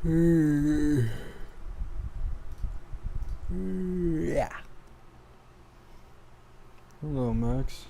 Yeah. Hello, Max.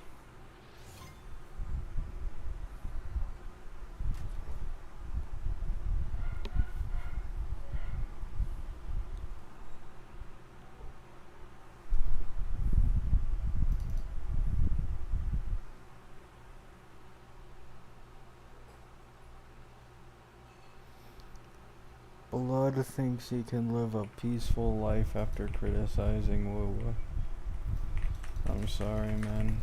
Blood thinks he can live a peaceful life after criticizing Woo. I'm sorry, man.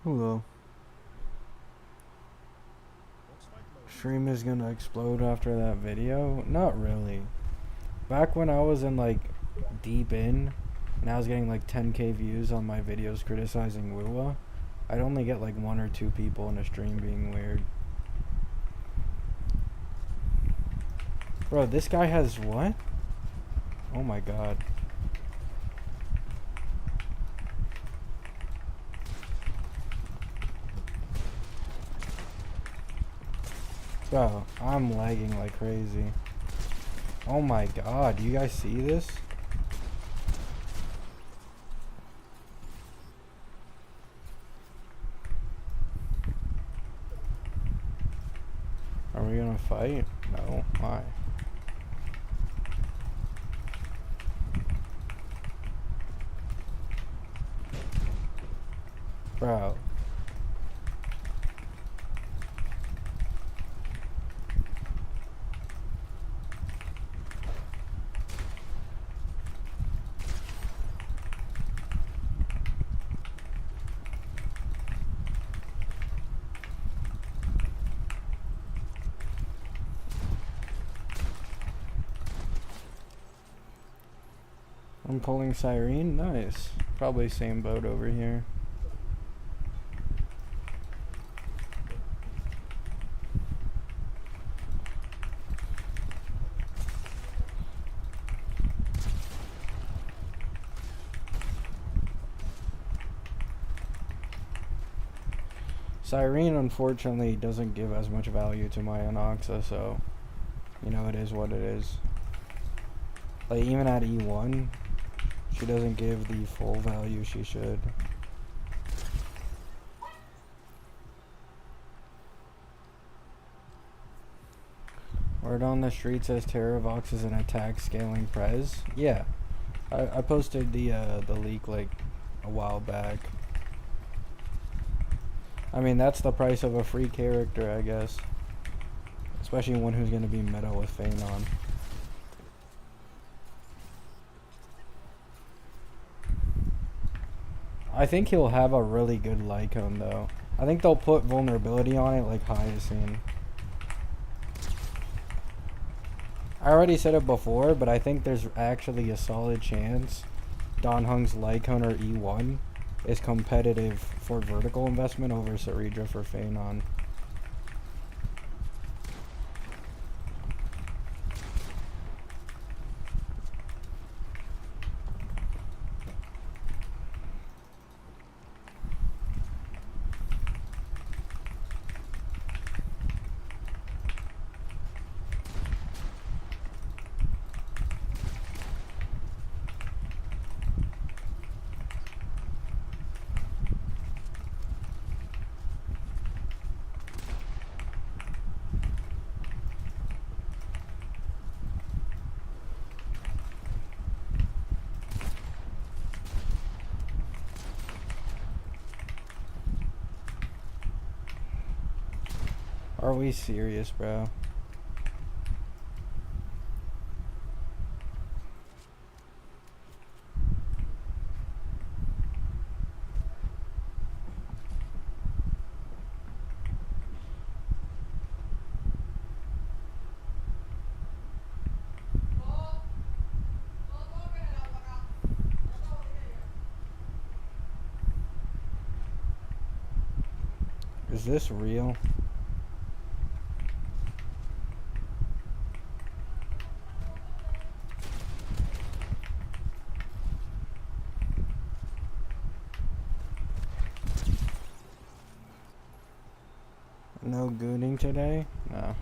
Hello. Stream is gonna explode after that video? Not really. Back when I was in like deep in and I was getting like 10k views on my videos criticizing Woo, I'd only get like 1 or 2 people in a stream being weird. Bro, this guy has what? Oh my god. Bro, I'm lagging like crazy. Oh my god, do you guys see this? Are we gonna fight? No, why? Bro. I'm pulling Cyrene? Nice. Probably same boat over here. Cyrene unfortunately doesn't give as much value to my Anoxa, so you know it is what it is. Like even at E1, she doesn't give the full value she should. Word on the street says Terravox is an attack scaling prez. Yeah, I posted the leak like a while back. I mean, that's the price of a free character, I guess. Especially one who's going to be meta with Phanon. I think he'll have a really good Lycone, though. I think they'll put vulnerability on it like Hyacinth. I already said it before, but I think there's actually a solid chance Don Hung's Lycone or E1 is competitive for vertical investment over Saridra for Phanon. Are we serious, bro? Is this real? No gooning today? No.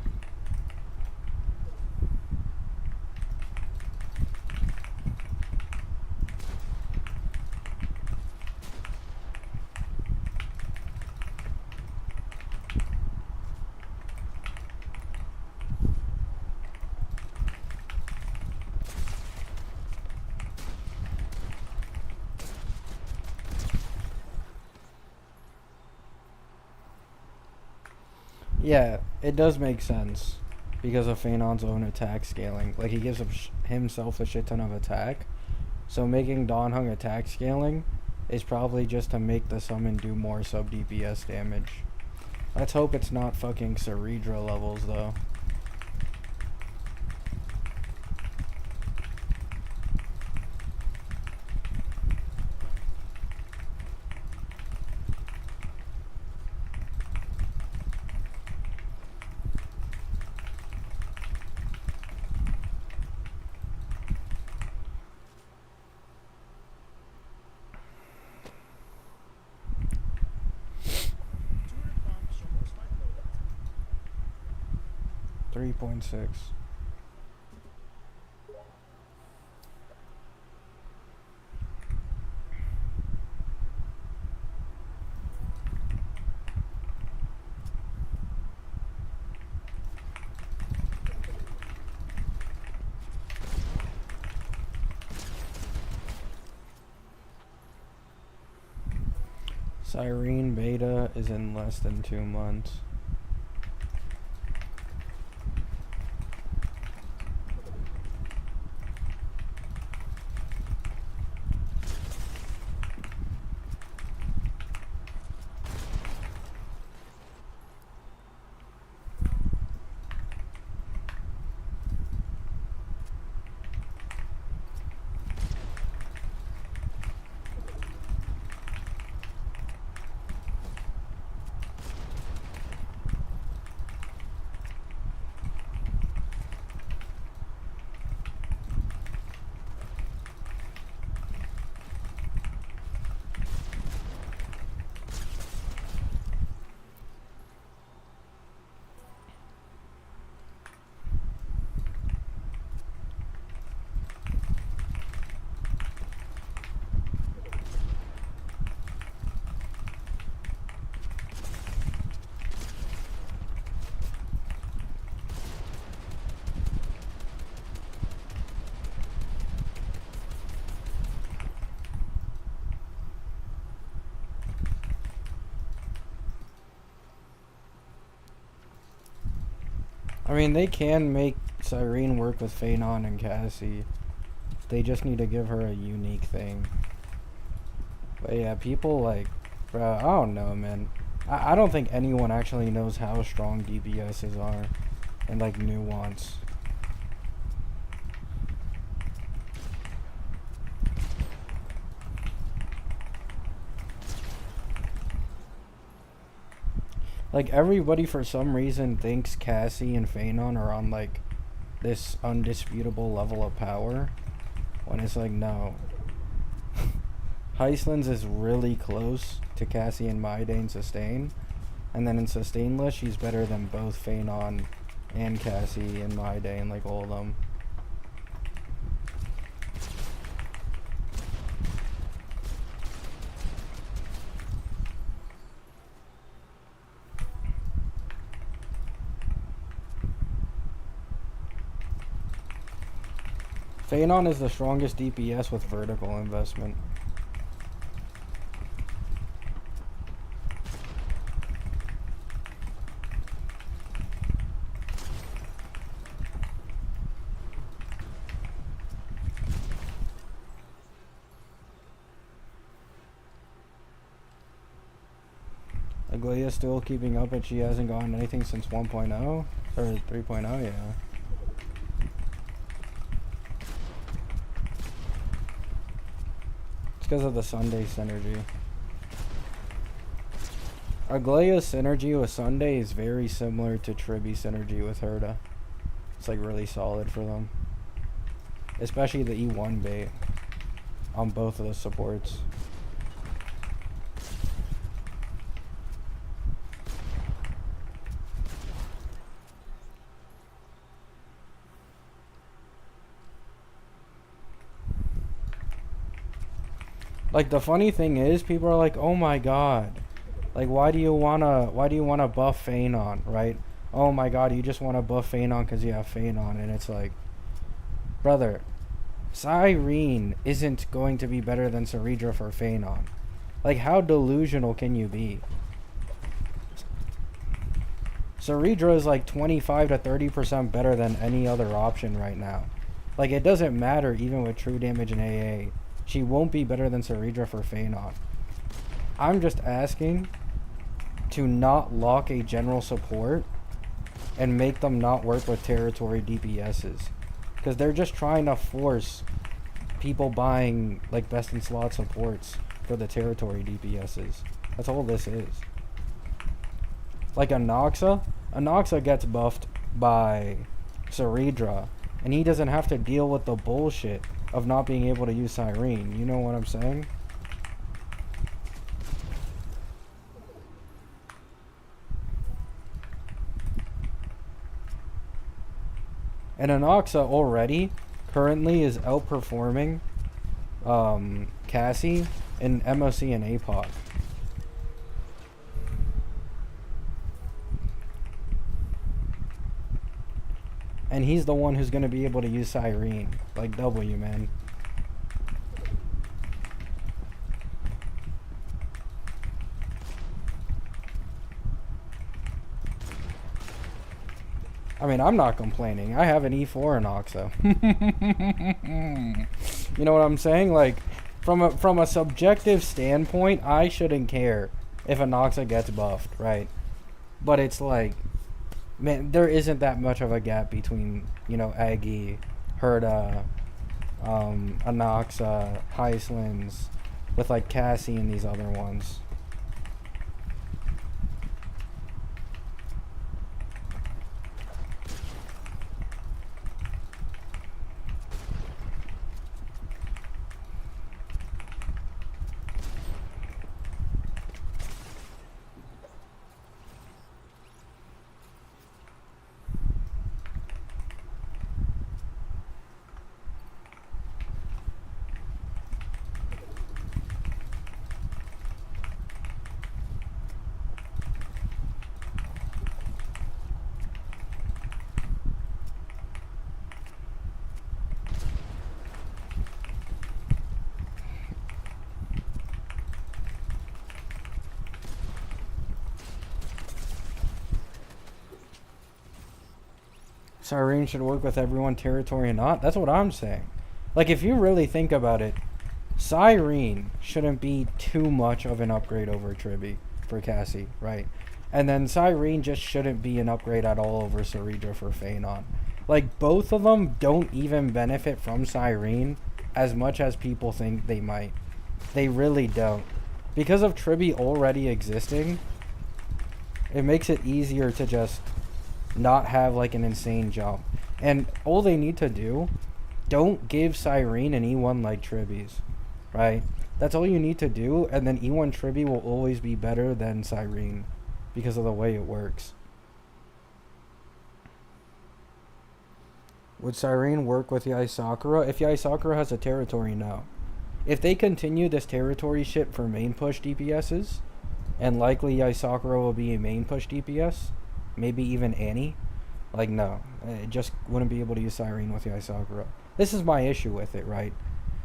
Yeah, it does make sense because of Phenon's own attack scaling. Like, he gives himself a shit ton of attack. So making Dawn Hung attack scaling is probably just to make the summon do more sub DPS damage. Let's hope it's not fucking Cerebra levels though. .6. Cyrene beta is in less than 2 months. I mean, they can make Cyrene work with Phenon and Cassie. They just need to give her a unique thing. But yeah, people like, bro, I don't know, man. I don't think anyone actually knows how strong DPSs are and like nuance. Like, everybody for some reason thinks Cassie and Phenon are on like this undisputable level of power, when it's like, no. Heisland's is really close to Cassie and Maide in sustain, and then in sustainless she's better than both Phenon and Cassie and Maide and like all of them. Phenon is the strongest DPS with vertical investment. Aglaea's still keeping up, and she hasn't gotten anything since 1.0 or 3.0, yeah. Because of the Sunday synergy. Aglaea's synergy with Sunday is very similar to Triby's synergy with Herda. It's like really solid for them. Especially the E1 bait on both of the supports. Like, the funny thing is, people are like, oh my god. Like, why do you wanna buff Phanon, right? Oh my god, you just wanna buff Phanon because you have Phanon. And it's like, brother, Cyrene isn't going to be better than Ceredra for Phanon. Like, how delusional can you be? Ceredra is like 25 to 30% better than any other option right now. Like, it doesn't matter even with true damage in AA. She won't be better than Ceredra for Phanon. I'm just asking to not lock a general support and make them not work with territory DPSs. Because they're just trying to force people buying like best in slot supports for the territory DPSs. That's all this is. Like Anoxa gets buffed by Ceredra, and he doesn't have to deal with the bullshit of not being able to use Cyrene. You know what I'm saying? And Anoxa already currently is outperforming Cassie in MOC and APOC. And he's the one who's going to be able to use Cyrene. Like, W, man. I mean, I'm not complaining. I have an E4 in Oxo. You know what I'm saying? Like, from a subjective standpoint, I shouldn't care if Anoxa gets buffed, right? But it's like, man, there isn't that much of a gap between, you know, Aggie, Herda, Anoxa, Heislands, with like Cassie and these other ones. Cyrene should work with everyone, territory or not. That's what I'm saying. Like, if you really think about it, Cyrene shouldn't be too much of an upgrade over Tribi for Cassie, right? And then Cyrene just shouldn't be an upgrade at all over Ceredra for Phanon. Like, both of them don't even benefit from Cyrene as much as people think they might. They really don't. Because of Tribi already existing, it makes it easier to just not have like an insane jump. And all they need to do, don't give Cyrene an E1 like Tribi's, right? That's all you need to do, and then E1 Tribi will always be better than Cyrene because of the way it works. Would Cyrene work with Yai Sakura? If Yai Sakura has a territory, no. If they continue this territory shit for main push DPSs, and likely Yai Sakura will be a main push DPS, maybe even Annie, like, no. It just wouldn't be able to use Cyrene with Yai Sakura. This is my issue with it, right?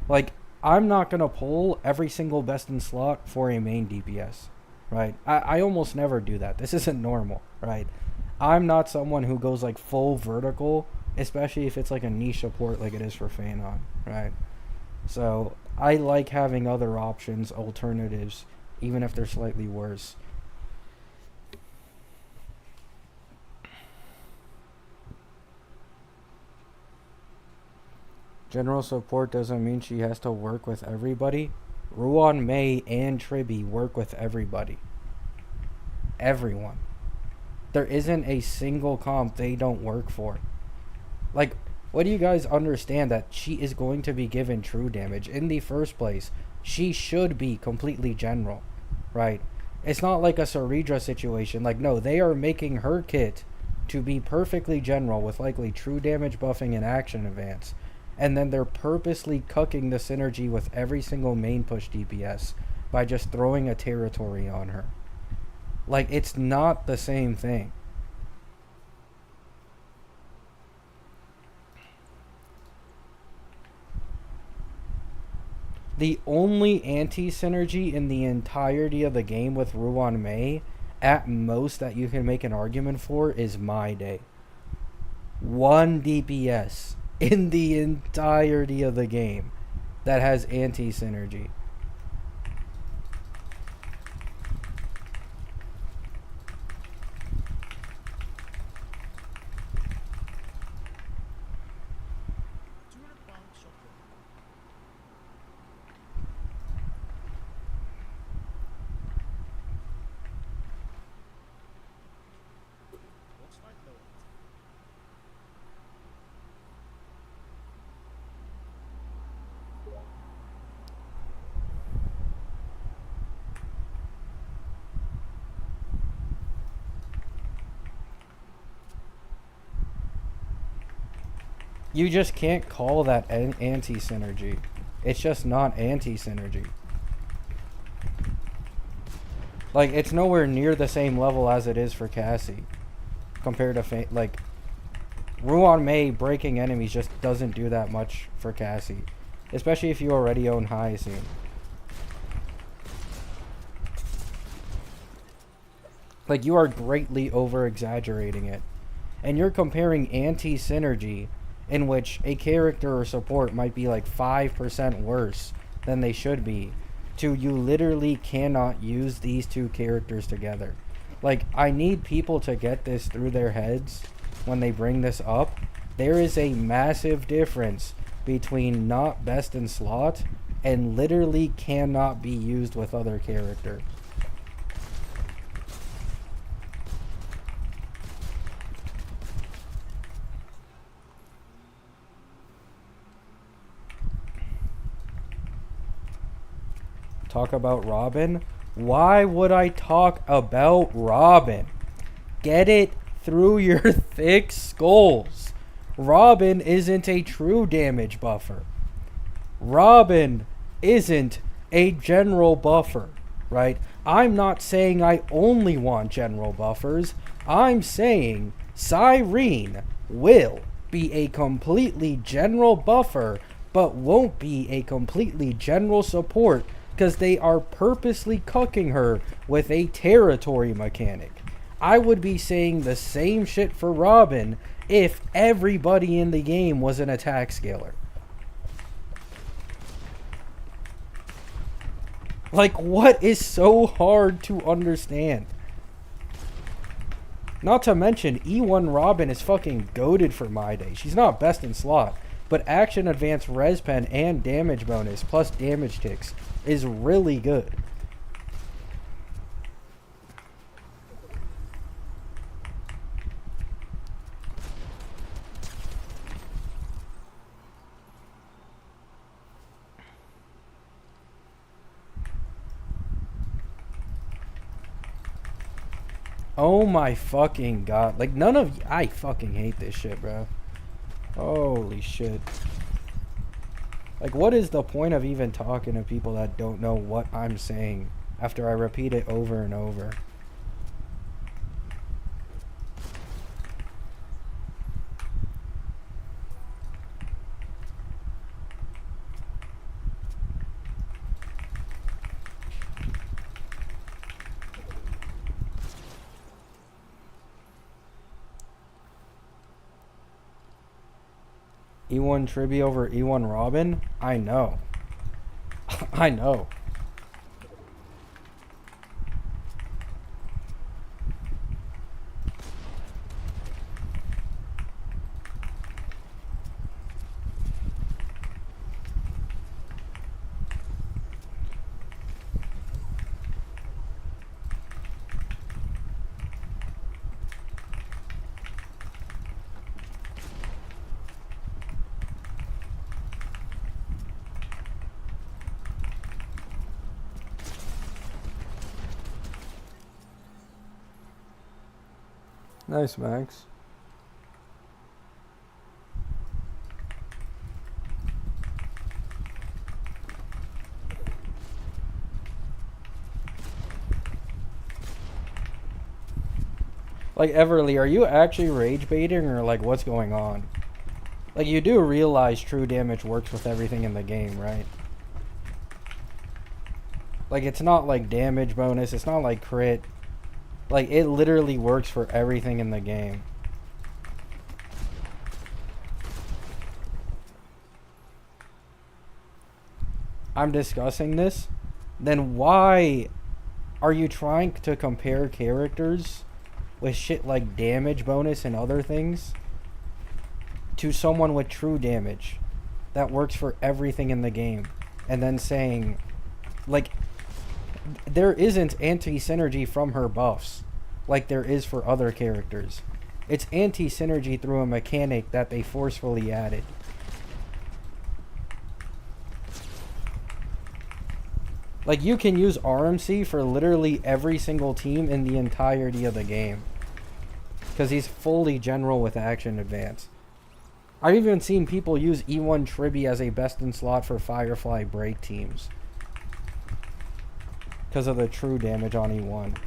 Like, I'm not going to pull every single best in slot for a main DPS, right? I almost never do that. This isn't normal, right? I'm not someone who goes, like, full vertical, especially if it's, like, a niche support like it is for Phanon, right? So, I like having other options, alternatives, even if they're slightly worse. General support doesn't mean she has to work with everybody. Ruan Mei and Tribi work with everybody. Everyone. There isn't a single comp they don't work for. Like, what do you guys understand that she is going to be given true damage? In the first place, she should be completely general, right? It's not like a Ceredra situation. Like, no, they are making her kit to be perfectly general with likely true damage buffing and action advance. and then they're purposely cucking the synergy with every single main push DPS by just throwing a territory on her. Like, it's not the same thing. The only anti-synergy in the entirety of the game with Ruan Mei, at most that you can make an argument for, is My Day. 1 DPS in the entirety of the game that has anti-synergy. You just can't call that anti-synergy. It's just not anti-synergy. Like, it's nowhere near the same level as it is for Cassie. Compared to, like, Ruan Mei breaking enemies just doesn't do that much for Cassie. Especially if you already own Hyacinth. Like, you are greatly over-exaggerating it. And you're comparing anti-synergy, in which a character or support might be like 5% worse than they should be, to you literally cannot use these two characters together. Like, I need people to get this through their heads when they bring this up. There is a massive difference between not best in slot and literally cannot be used with other characters. Talk about Robin? Why would I talk about Robin? Get it through your thick skulls. Robin isn't a true damage buffer. Robin isn't a general buffer, right? I'm not saying I only want general buffers. I'm saying Cyrene will be a completely general buffer, but won't be a completely general support, because they are purposely cucking her with a territory mechanic. I would be saying the same shit for Robin if everybody in the game was an attack scaler. Like, what is so hard to understand? Not to mention, E1 Robin is fucking goated for My Day. She's not best in slot, but action advance res pen and damage bonus plus damage ticks is really good. Oh my fucking god. Like, none of I fucking hate this shit, bro. Holy shit. Like, what is the point of even talking to people that don't know what I'm saying after I repeat it over and over? E1 Tribby over E1 Robin? I know. I know. Nice, Max. Like, Everly, are you actually rage baiting or like what's going on? Like, you do realize true damage works with everything in the game, right? Like, it's not like damage bonus, it's not like crit. Like, it literally works for everything in the game. I'm discussing this, then why are you trying to compare characters with shit like damage bonus and other things to someone with true damage that works for everything in the game, and then saying, like, there isn't anti-synergy from her buffs like there is for other characters. It's anti-synergy through a mechanic that they forcefully added. Like, you can use RMC for literally every single team in the entirety of the game, because he's fully general with action advance. I've even seen people use E1 Tribby as a best in slot for Firefly break teams because of the true damage on E1.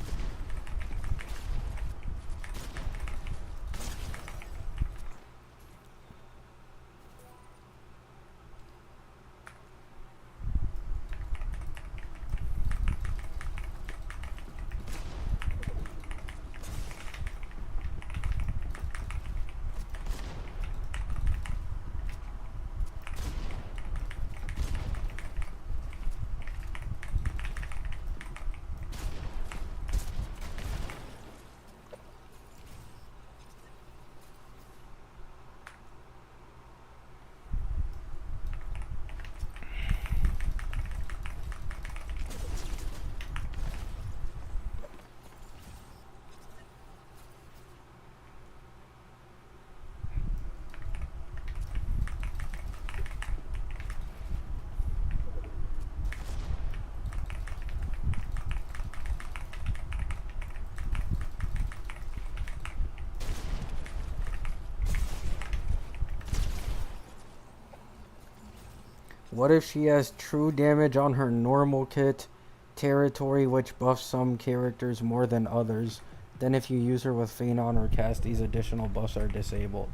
What if she has true damage on her normal kit, territory which buffs some characters more than others? Then if you use her with Phenon or cast, these additional buffs are disabled.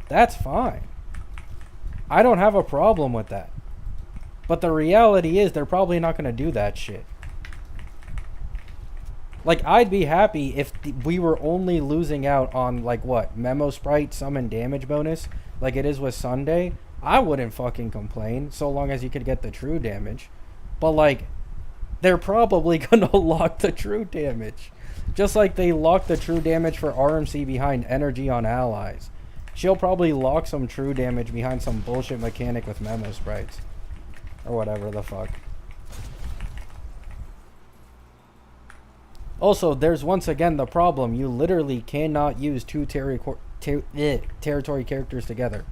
That's fine. I don't have a problem with that. But the reality is they're probably not going to do that shit. Like, I'd be happy if we were only losing out on, like, what? Memo Sprite, summon damage bonus, like it is with Sunday. I wouldn't fucking complain, so long as you could get the true damage. But, like, they're probably gonna lock the true damage. Just like they locked the true damage for RMC behind energy on allies. She'll probably lock some true damage behind some bullshit mechanic with Memo Sprites. Or whatever the fuck. Also, there's once again the problem. You literally cannot use two territory characters together.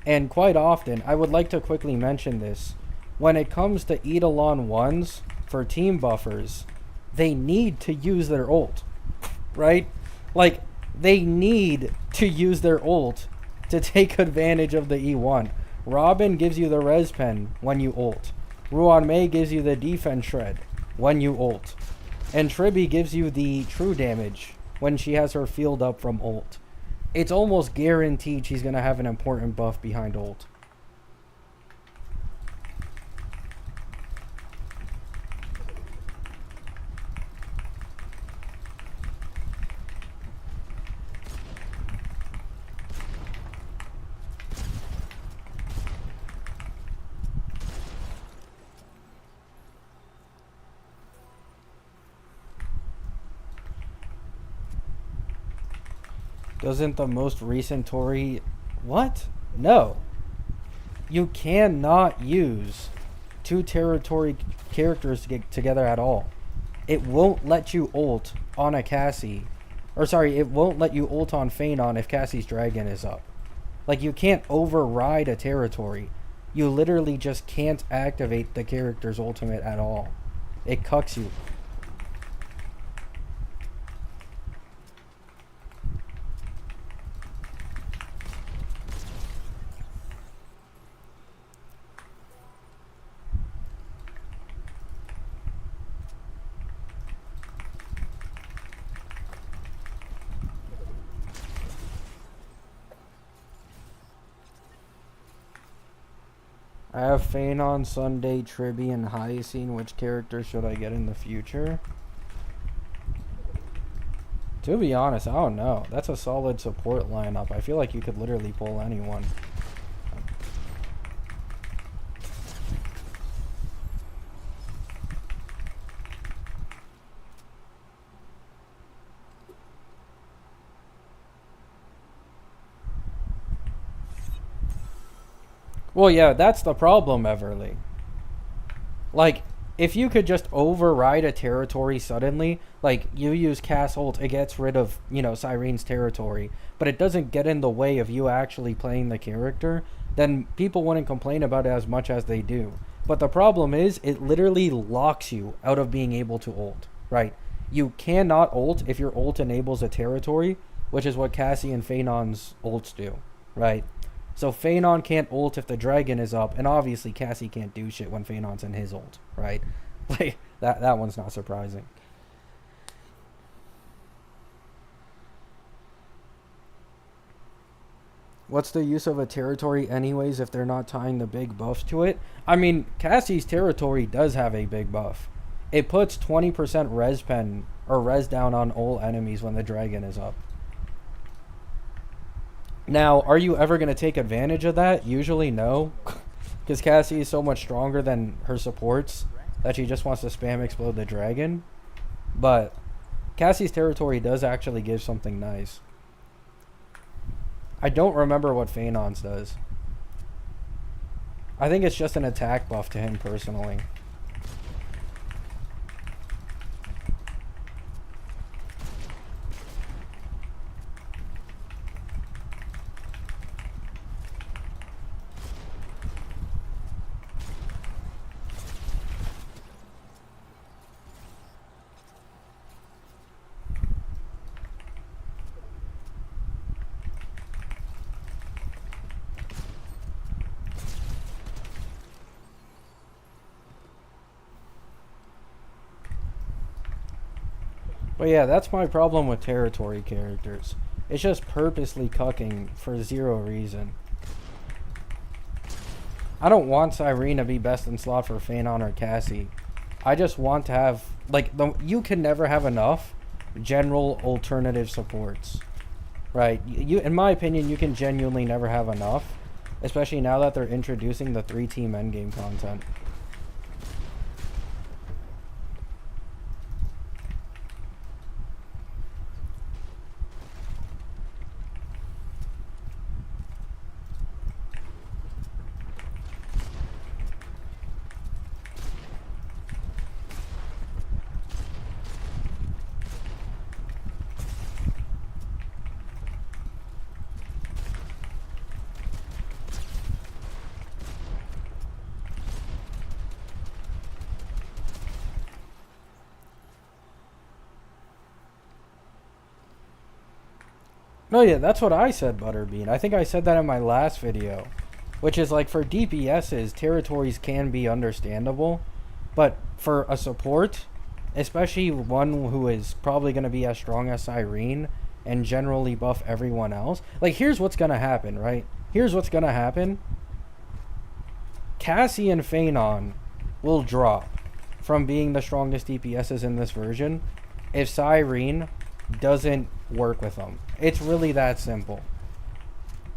And quite often, I would like to quickly mention this. When it comes to Eidolon 1s for team buffers, they need to use their ult. Right? Like, they need to use their ult to take advantage of the E1. Robin gives you the res pen when you ult. Ruan Mei gives you the defense shred when you ult. And Tribby gives you the true damage when she has her field up from ult. It's almost guaranteed she's going to have an important buff behind ult. Doesn't the most recent Tory... What? No. You cannot use two territory characters to get together at all. It won't let you ult on a Cassie. Or sorry, it won't let you ult on Phenon if Cassie's dragon is up. Like, you can't override a territory. You literally just can't activate the character's ultimate at all. It cucks you. I have Phanon, Sunday, Tribby, and Hyacine. Which character should I get in the future? To be honest, I don't know. That's a solid support lineup. I feel like you could literally pull anyone. Well, yeah, that's the problem, Everly. Like, if you could just override a territory suddenly, like, you use Cass ult, it gets rid of, Cyrene's territory, but it doesn't get in the way of you actually playing the character, then people wouldn't complain about it as much as they do. But the problem is, it literally locks you out of being able to ult, right? You cannot ult if your ult enables a territory, which is what Cassie and Phanon's ults do, right? So Phanon can't ult if the dragon is up, and obviously Cassie can't do shit when Phanon's in his ult, right? Like, that one's not surprising. What's the use of a territory anyways if they're not tying the big buffs to it? I mean, Cassie's territory does have a big buff. It puts 20% res pen, or res down on all enemies when the dragon is up. Now, are you ever going to take advantage of that? Usually no. Because Cassie is so much stronger than her supports that she just wants to spam explode the dragon. But Cassie's territory does actually give something nice. I don't remember what Phanon's does. I think it's just an attack buff to him personally. But yeah, that's my problem with territory characters. It's just purposely cucking for zero reason. I don't want Cyrene to be best in slot for Phanon or Cassie. I just want to have, like, you can never have enough general alternative supports. Right? In my opinion, you can genuinely never have enough. Especially now that they're introducing the 3-team endgame content. No, yeah, that's what I said, Butterbean. I think I said that in my last video. Which is like, for DPSs, territories can be understandable. But for a support, especially one who is probably going to be as strong as Cyrene and generally buff everyone else. Like, here's what's going to happen, right? Here's what's going to happen. Cassie and Phanon will drop from being the strongest DPSs in this version if Cyrene doesn't work with them. It's really that simple.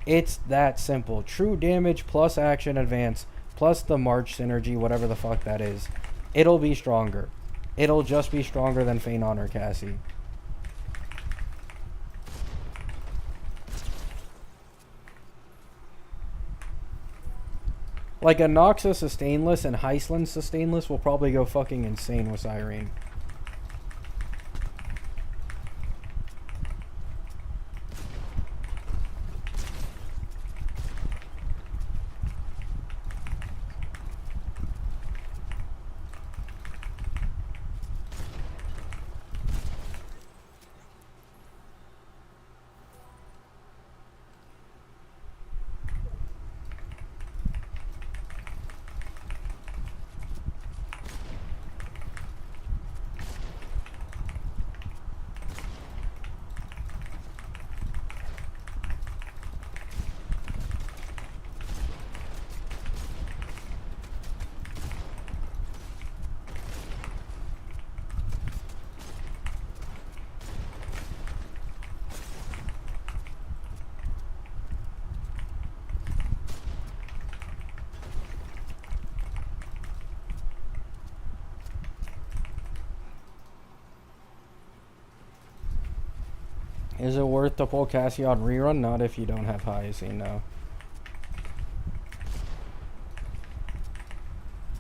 It's that simple. True damage plus action advance plus the March synergy, whatever the fuck that is. It'll be stronger. It'll just be stronger than Phanon or Cassie. Like, a Noxus sustainless and Heisland sustainless will probably go fucking insane with Cyrene. Is it worth to pull Cassie on rerun? Not if you don't have Hyacine, no.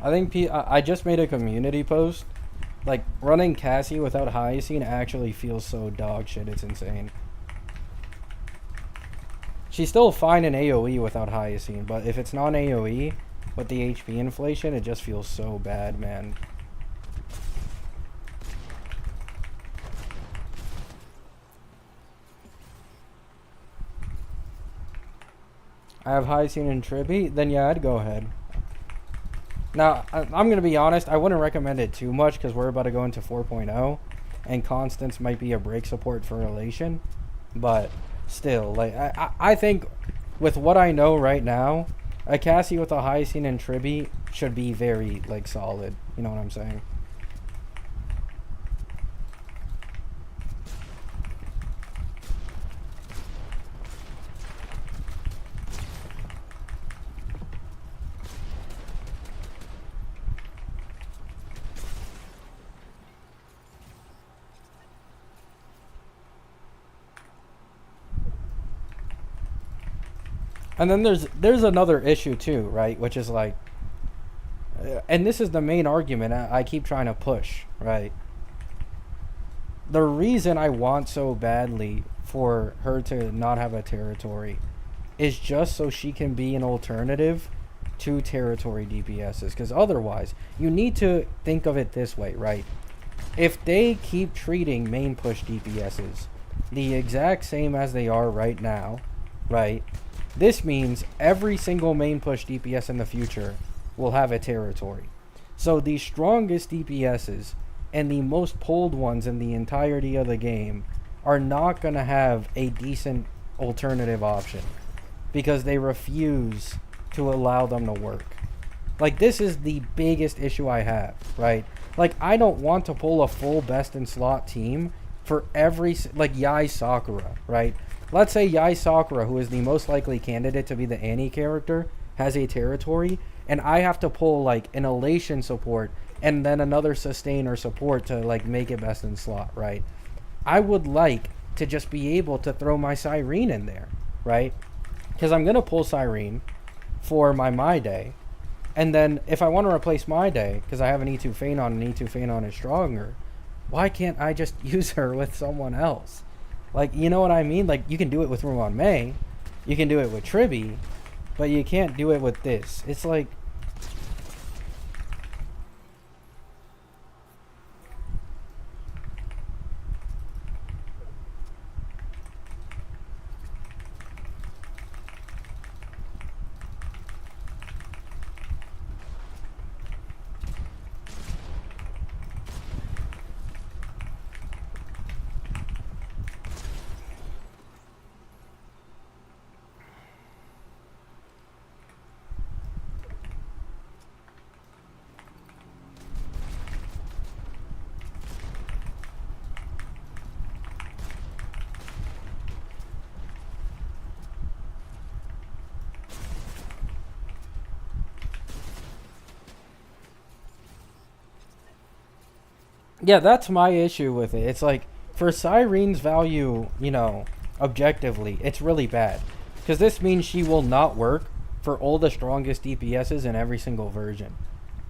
I think I just made a community post. Like, running Cassie without Hyacine actually feels so dog shit, it's insane. She's still fine in AoE without Hyacine, but if it's not AoE, with the HP inflation, it just feels so bad, man. I have Hyacine and Tribby, then yeah, I'd go ahead. Now, I'm going to be honest, I wouldn't recommend it too much because we're about to go into 4.0 and Constance might be a break support for Relation. But still, like, I think with what I know right now, a Cassie with a Hyacine and Tribby should be very, like, solid. You know what I'm saying? And then there's another issue too, right? Which is like, and this is the main argument I keep trying to push, right? The reason I want so badly for her to not have a territory is just so she can be an alternative to territory DPSs. Because otherwise, you need to think of it this way, right? If they keep treating main push DPSs the exact same as they are right now, right? This means every single main push DPS in the future will have a territory. So the strongest DPSs and the most pulled ones in the entirety of the game are not going to have a decent alternative option because they refuse to allow them to work. Like, this is the biggest issue I have, right? Like, I don't want to pull a full best in slot team for every, like, Yai Sakura, right? Let's say Yai Sakura, who is the most likely candidate to be the Annie character, has a territory, and I have to pull, like, an Elation support and then another sustain or support to, like, make it best in slot, right? I would like to just be able to throw my Cyrene in there, right? Because I'm going to pull Cyrene for my Day, and then if I want to replace my Day, because I have an E2 Phanon and E2 Phanon is stronger, why can't I just use her with someone else? Like, you know what I mean? Like, you can do it with Ruan May, you can do it with Tribby, but you can't do it with this. It's like, yeah, that's my issue with it. It's like, for Cyrene's value, you know, objectively, it's really bad. Because this means she will not work for all the strongest DPSs in every single version.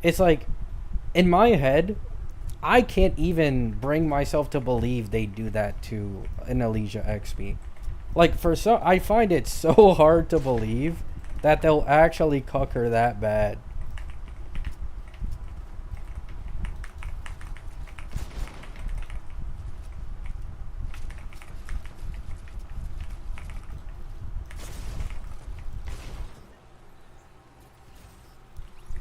It's like, in my head, I can't even bring myself to believe they do that to an Elysia XP. Like, for some, I find it so hard to believe that they'll actually cuck her that bad.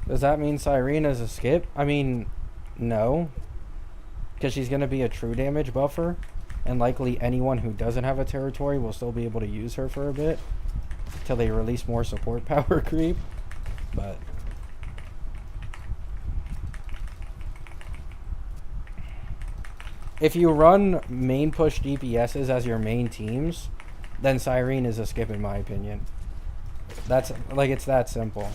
Does that mean Cyrene is a skip? I mean, no. Because she's going to be a true damage buffer. And likely anyone who doesn't have a territory will still be able to use her for a bit. Till they release more support power creep. But if you run main push DPSs as your main teams, then Cyrene is a skip in my opinion. That's, like, it's that simple.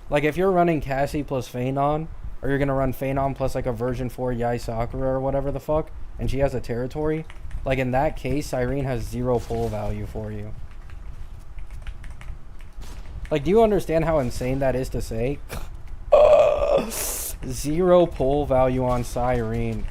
Like, if you're running Cassie plus Phanon, or you're going to run Phanon plus, like, a version 4 Yai Sakura or whatever the fuck, and she has a territory, Like, in that case, Cyrene has 0 pull value for you. Like, do you understand how insane that is to say? 0 pull value on Cyrene.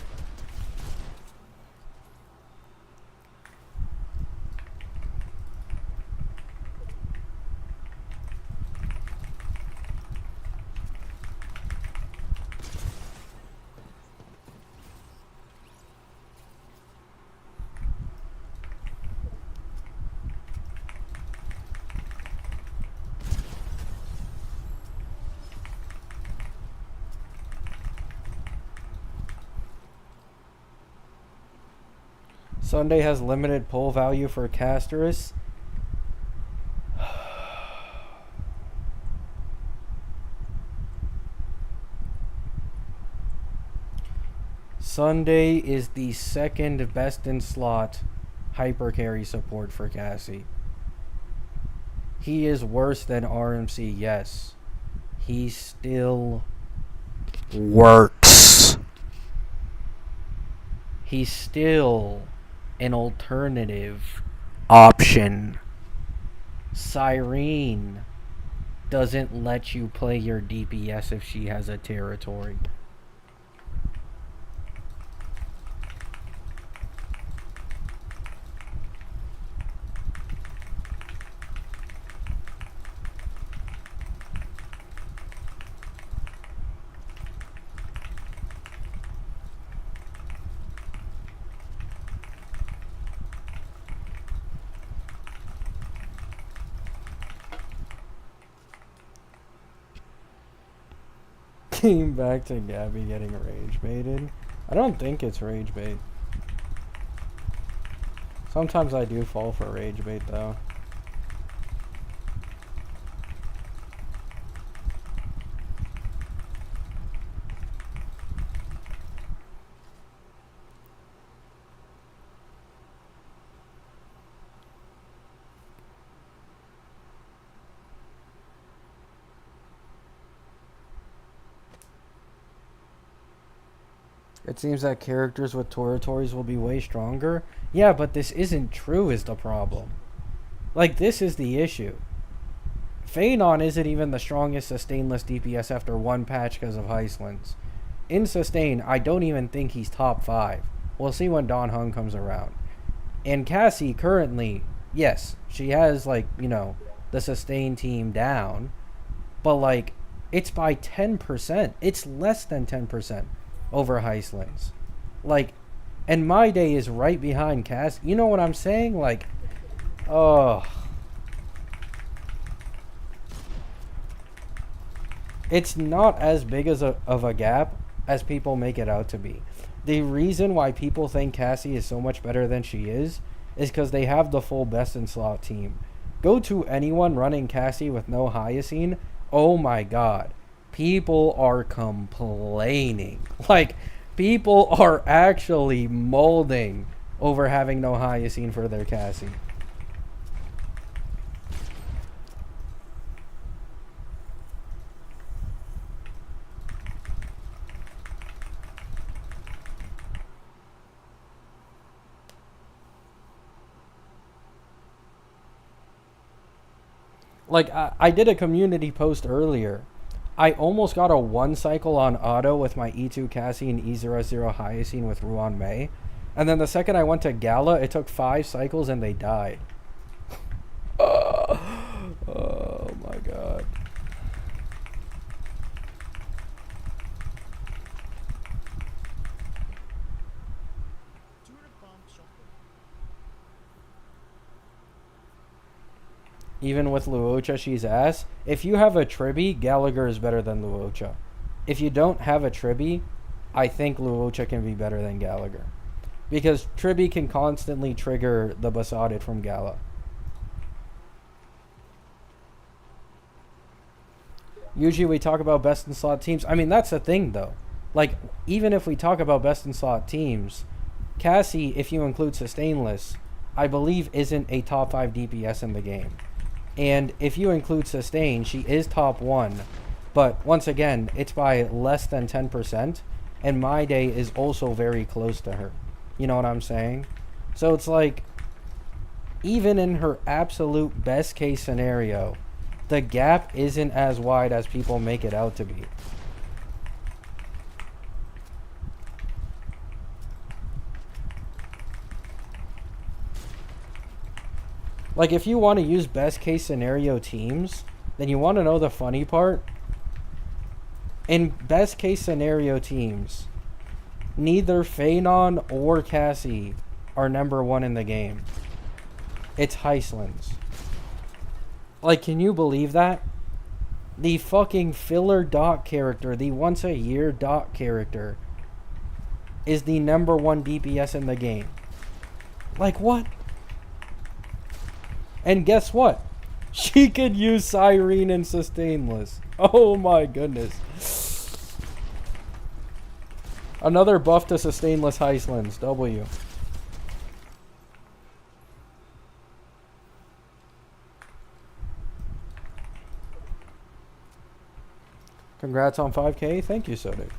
Sunday has limited pull value for Casterus. Sunday is the second best in slot hyper carry support for Cassie. He is worse than RMC, yes. He still works. He's still an alternative option. Cyrene doesn't let you play your DPS if she has a territory. Came back to Gabby getting rage baited. I don't think it's rage bait. Sometimes I do fall for rage bait though. It seems that characters with territories will be way stronger. Yeah, but this isn't true is the problem. Like, this is the issue. Phanon isn't even the strongest sustainless DPS after one patch because of Heislands. In sustain, I don't even think he's top 5. We'll see when Don Hung comes around. And Cassie currently, yes, she has, like, you know, the sustain team down. But, like, it's by 10%. It's less than 10%. Over Heislands. Like, and my day is right behind Cass. You know what I'm saying? Like, oh. It's not as big as of a gap as people make it out to be. The reason why people think Cassie is so much better than she is because they have the full best in slot team. Go to anyone running Cassie with no Hyacine. Oh my god. People are complaining. Like, people are actually molding over having no Hyacine for their Cassie. Like, I did a community post earlier. I almost got a 1 cycle on auto with my E2 Cassie and E00 Hyacine with Ruan Mei. And then the second I went to Gala, it took 5 cycles and they died. Oh my god. Even with Luocha, she's ass. If you have a Tribby, Gallagher is better than Luocha. If you don't have a Tribby, I think Luocha can be better than Gallagher. Because Tribby can constantly trigger the Besotted from Gala. Usually we talk about best in slot teams. I mean, that's the thing though. Like, even if we talk about best in slot teams, Cassie, if you include Sustainless, I believe isn't a top 5 DPS in the game. And if you include Sustain, she is top 1. But once again, it's by less than 10%. And My Day is also very close to her. You know what I'm saying? So it's like, even in her absolute best case scenario, the gap isn't as wide as people make it out to be. Like, if you want to use best case scenario teams, then you want to know the funny part. In best case scenario teams, neither Phanon or Cassie are number 1 in the game. It's Heislands. Like, can you believe that? The fucking filler dot character, the once a year dot character, is the number 1 DPS in the game. Like, what? And guess what? She could use Cyrene and Sustainless. Oh my goodness. Another buff to Sustainless Heislands. W. Congrats on 5K. Thank you, Sodic.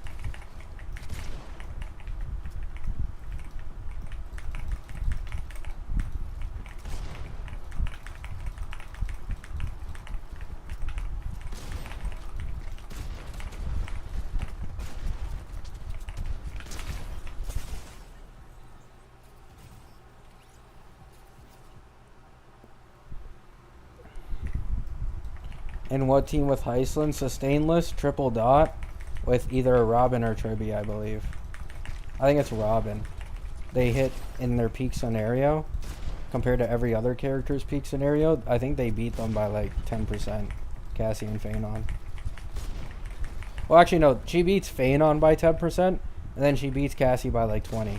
And what team with Heisland? Sustainless, triple dot, with either a Robin or Tribby, I believe. I think it's Robin. They hit in their peak scenario compared to every other character's peak scenario. I think they beat them by like 10%. Cassie and Phanon. Well, actually, no. She beats Phanon by 10%, and then she beats Cassie by like 20.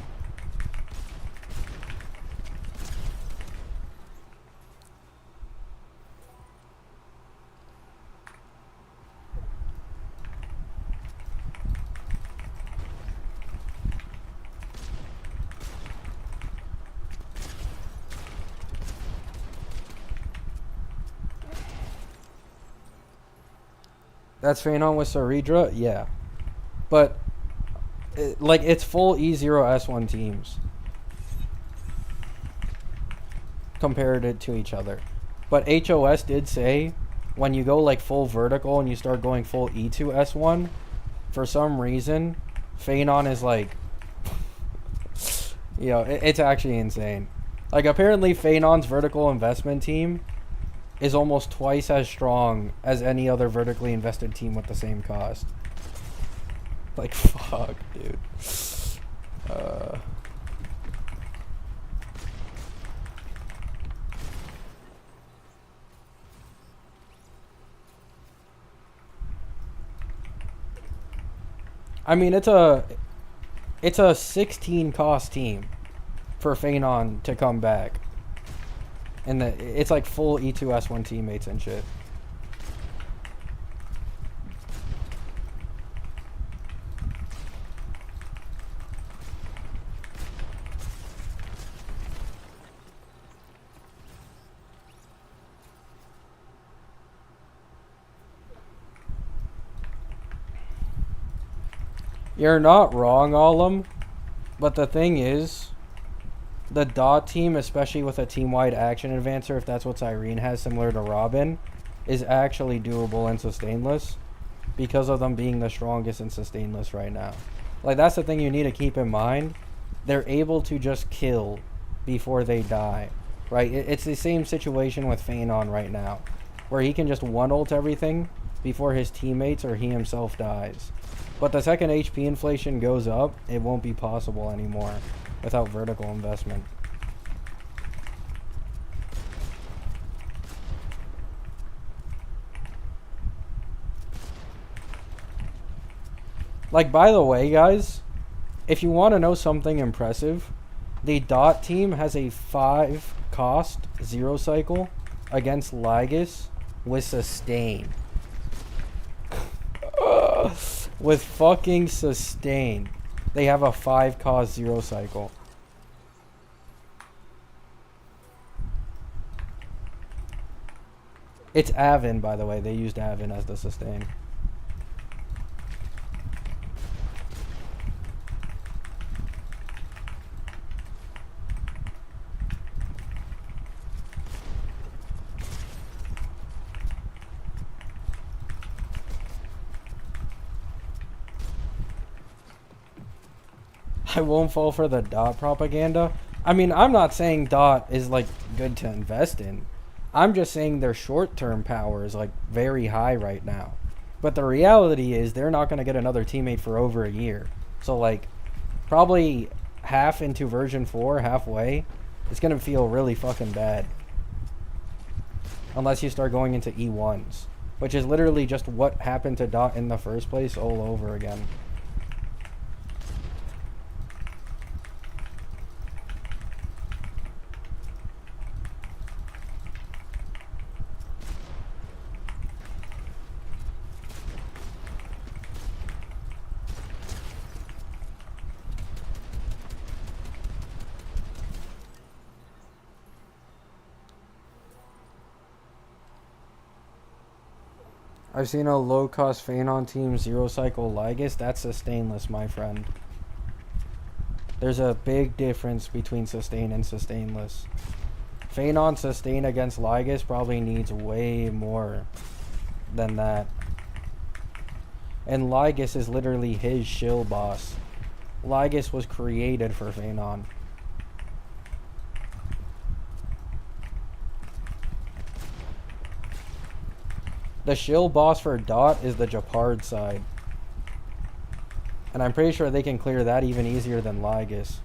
That's Phanon with Saridra? Yeah. But, like, it's full E0 S1 teams. Compared it to each other. But HOS did say, when you go, like, full vertical and you start going full E2 S1, for some reason, Phanon is, like... you know, it's actually insane. Like, apparently Phanon's vertical investment team is almost twice as strong as any other vertically invested team with the same cost. Like, fuck, dude. I mean, it's a 16 cost team for Phanon to come back. And it's like full E2S1 teammates and shit. You're not wrong, Alum. But the thing is, the dot team, especially with a team-wide action advancer, if that's what Cyrene has, similar to Robin, is actually doable in Sustainless because of them being the strongest in Sustainless right now. Like, that's the thing you need to keep in mind. They're able to just kill before they die, right? It's the same situation with Phanon right now, where he can just one-ult everything before his teammates or he himself dies. But the second HP inflation goes up, it won't be possible anymore without vertical investment. Like, by the way, guys, if you want to know something impressive, the dot team has a 5 cost 0 cycle against Lagus with sustain. With fucking sustain. They have a 5 cost 0 cycle. It's Avin, by the way. They used Avin as the sustain. I won't fall for the dot propaganda. I mean, I'm not saying dot is like good to invest in. I'm just saying their short-term power is like very high right now. But the reality is they're not going to get another teammate for over a year. So like probably half into version 4, halfway, it's going to feel really fucking bad. Unless you start going into E1s, which is literally just what happened to dot in the first place all over again. I've seen a low-cost Phanon team zero-cycle Lygus. That's sustainless, my friend. There's a big difference between sustain and sustainless. Phanon sustain against Lygus probably needs way more than that. And Lygus is literally his shill boss. Lygus was created for Phanon. The shill boss for dot is the Japard side. And I'm pretty sure they can clear that even easier than Lygus.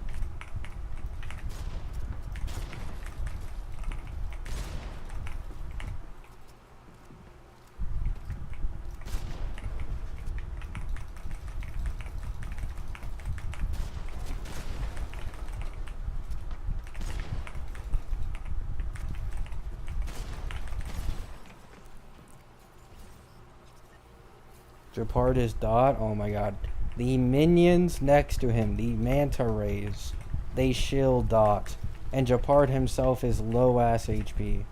Japard is dot. Oh my god. The minions next to him, the manta rays, they shield dot. And Japard himself is low ass HP.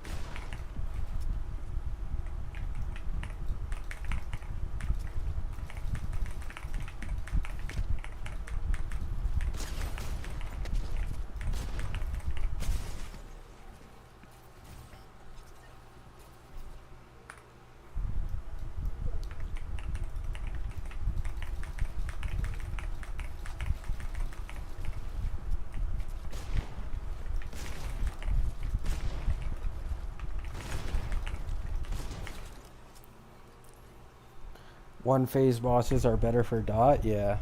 One phase bosses are better for dot, yeah.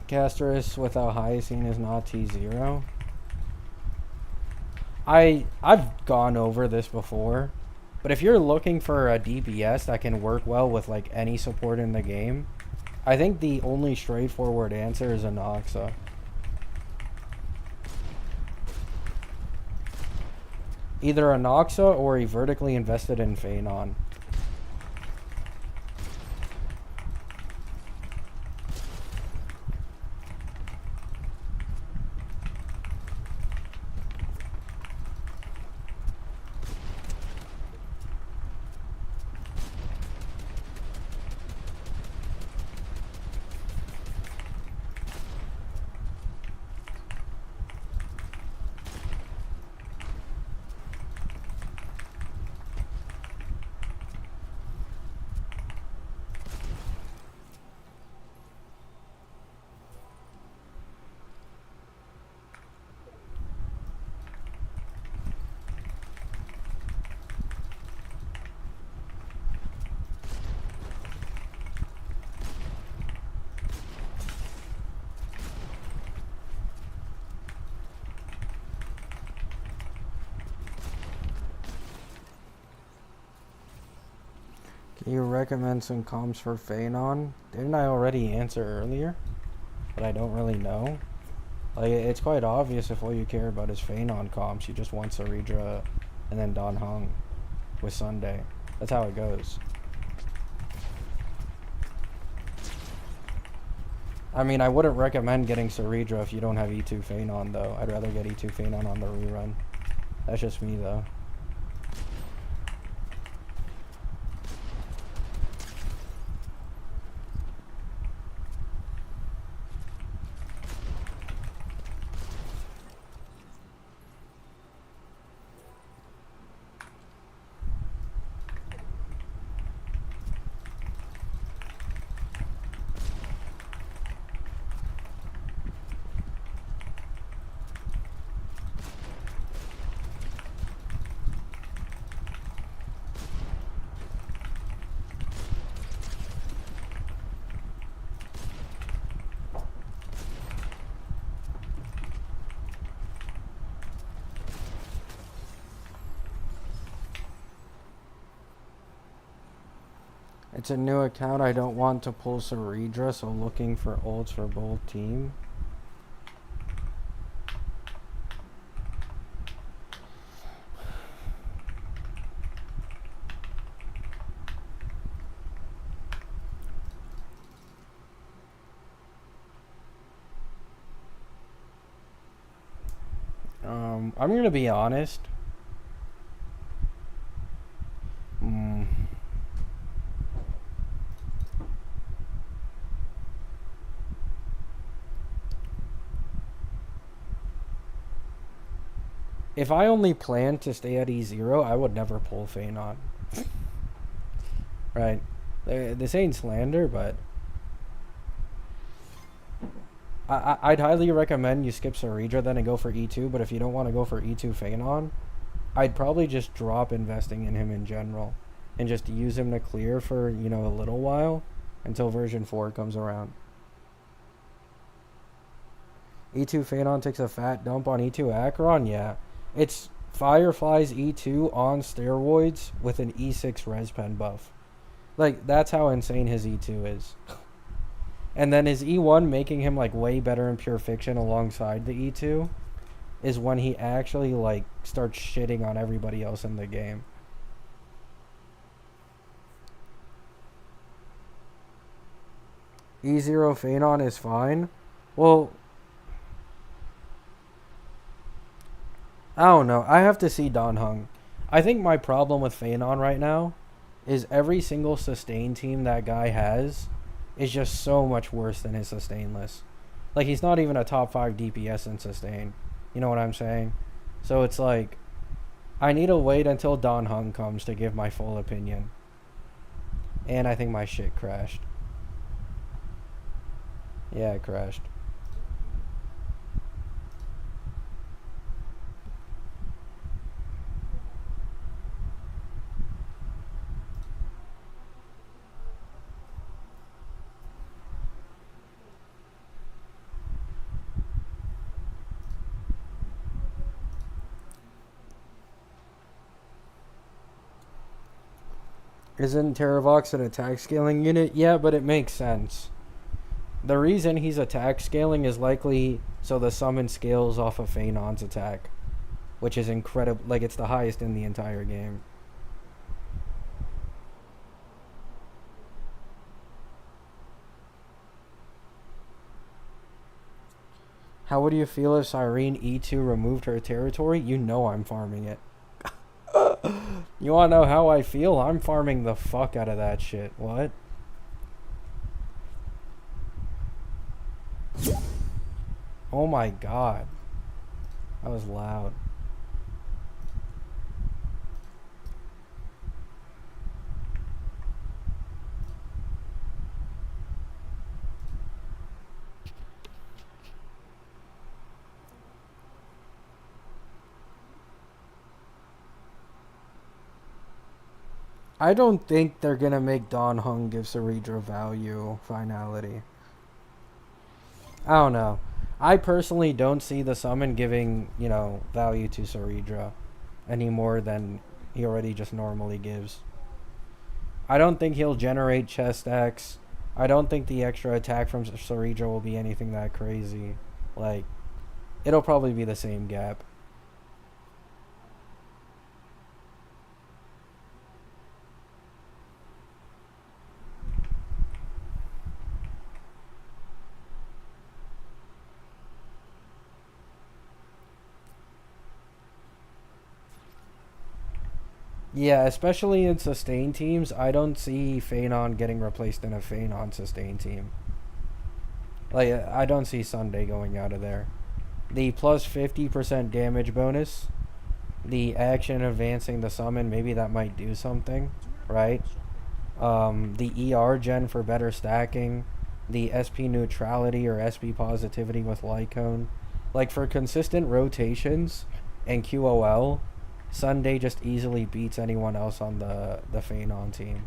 Castris without Hyacine is not T0. I've gone over this before, but if you're looking for a DPS that can work well with like any support in the game, I think the only straightforward answer is Anoxa. Either Anoxa or a vertically invested in Phanon. Can you recommend some comps for Phanon? Didn't I already answer earlier? But I don't really know. Like, it's quite obvious if all you care about is Phanon comps. You just want Saridra and then Don Hung with Sunday. That's how it goes. I mean, I wouldn't recommend getting Saridra if you don't have E2 Phanon, though. I'd rather get E2 Phanon on the rerun. That's just me, though. It's a new account. I don't want to pull Ceredra, so looking for ults for both team. I'm gonna be honest. If I only planned to stay at E0, I would never pull Phanon. Right? This ain't slander, but I'd highly recommend you skip Ceredra then and go for E2, but if you don't want to go for E2 Phanon, I'd probably just drop investing in him in general and just use him to clear for, you know, a little while until version 4 comes around. E2 Phanon takes a fat dump on E2 Acheron? Yeah. It's Firefly's E2 on steroids with an E6 res pen buff. Like, that's how insane his E2 is. And then his E1 making him, like, way better in Pure Fiction alongside the E2 is when he actually, like, starts shitting on everybody else in the game. E0 Phanon is fine. Well, I don't know. I have to see Don Hung. I think my problem with Phanon right now is every single sustain team that guy has is just so much worse than his sustain list. Like, he's not even a top 5 DPS in sustain. You know what I'm saying? So it's like, I need to wait until Don Hung comes to give my full opinion. And I think my shit crashed. Yeah, it crashed. Isn't Terravox an attack scaling unit? Yeah, but it makes sense. The reason he's attack scaling is likely so the summon scales off of Phanon's attack, which is incredible. Like, it's the highest in the entire game. How would you feel if Cyrene E2 removed her territory? You know I'm farming it. You wanna know how I feel? I'm farming the fuck out of that shit. What? Oh my god. That was loud. I don't think they're gonna make Don Hung give Ceredra value finality. I don't know. I personally don't see the summon giving, you know, value to Ceredra any more than he already just normally gives. I don't think he'll generate chest X. I don't think the extra attack from Ceredra will be anything that crazy. Like, it'll probably be the same gap. Yeah, especially in sustain teams, I don't see Phanon getting replaced in a Phanon sustain team. Like, I don't see Sunday going out of there. The plus 50% damage bonus, the action advancing the summon, maybe that might do something, right? The ER gen for better stacking, the SP neutrality or SP positivity with Lycone. Like, for consistent rotations and QOL, Sunday just easily beats anyone else on the Phanon team.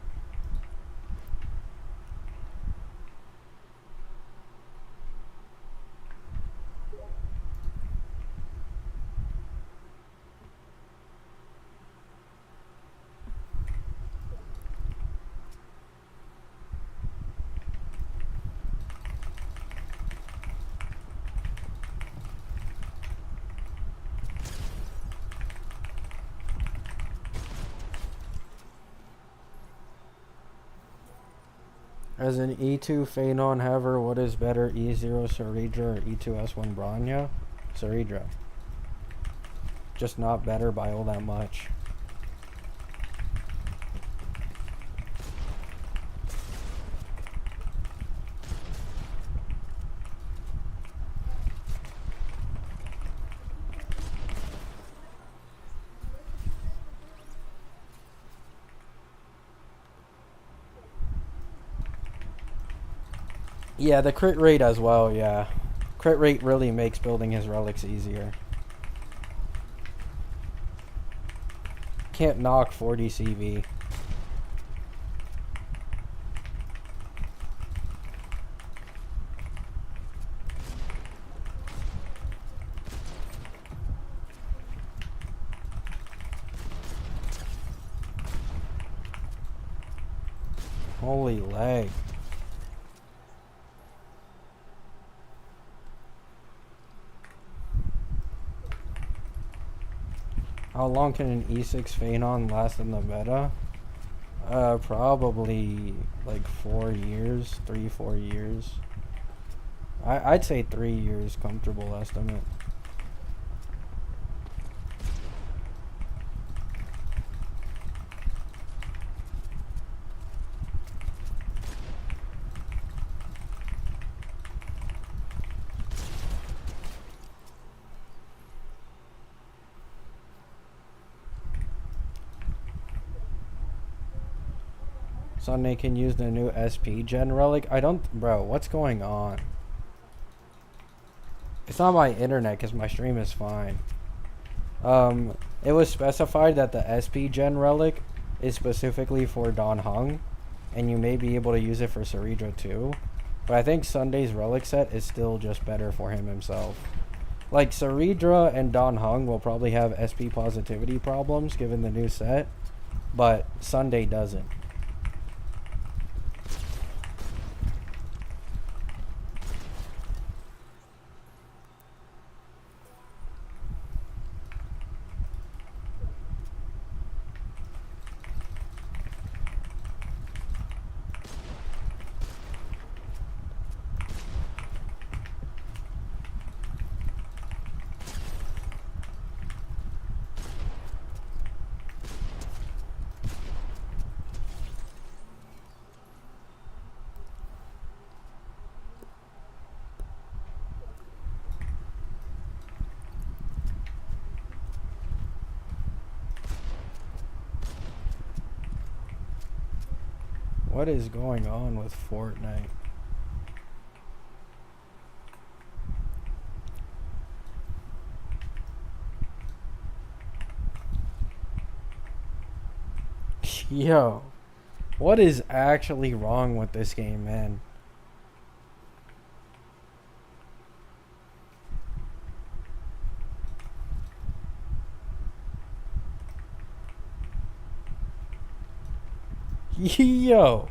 As an E2 Phanon Haver, what is better, E0 Ceridra or E2 S1 Branya? Ceridra. Just not better by all that much. Yeah, the crit rate as well, yeah. Crit rate really makes building his relics easier. Can't knock 40 CV. Holy leg. How long can an E6 Phanon last in the meta? Probably like 4 years, 3-4 years. I'd say 3 years, comfortable estimate. Sunday can use the new SP gen relic. I don't, bro, what's going on? It's not my internet because my stream is fine. It was specified that the SP gen relic is specifically for Don Hung, and you may be able to use it for Ceridra too. But I think Sunday's relic set is still just better for him himself. Like, Ceridra and Don Hung will probably have SP positivity problems given the new set, but Sunday doesn't. What is going on with Fortnite? Yo, what is actually wrong with this game, man? Yo.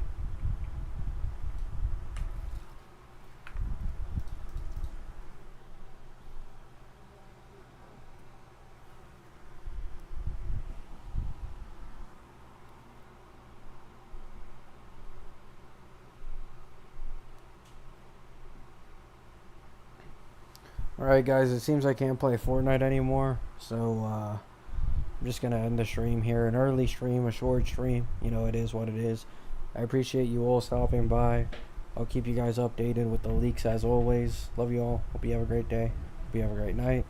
Alright guys, it seems I can't play Fortnite anymore, so I'm just gonna end the stream here. An early stream, a short stream, you know, it is what it is. I appreciate you all stopping by. I'll keep you guys updated with the leaks as always. Love you all. Hope you have a great day. Hope you have a great night.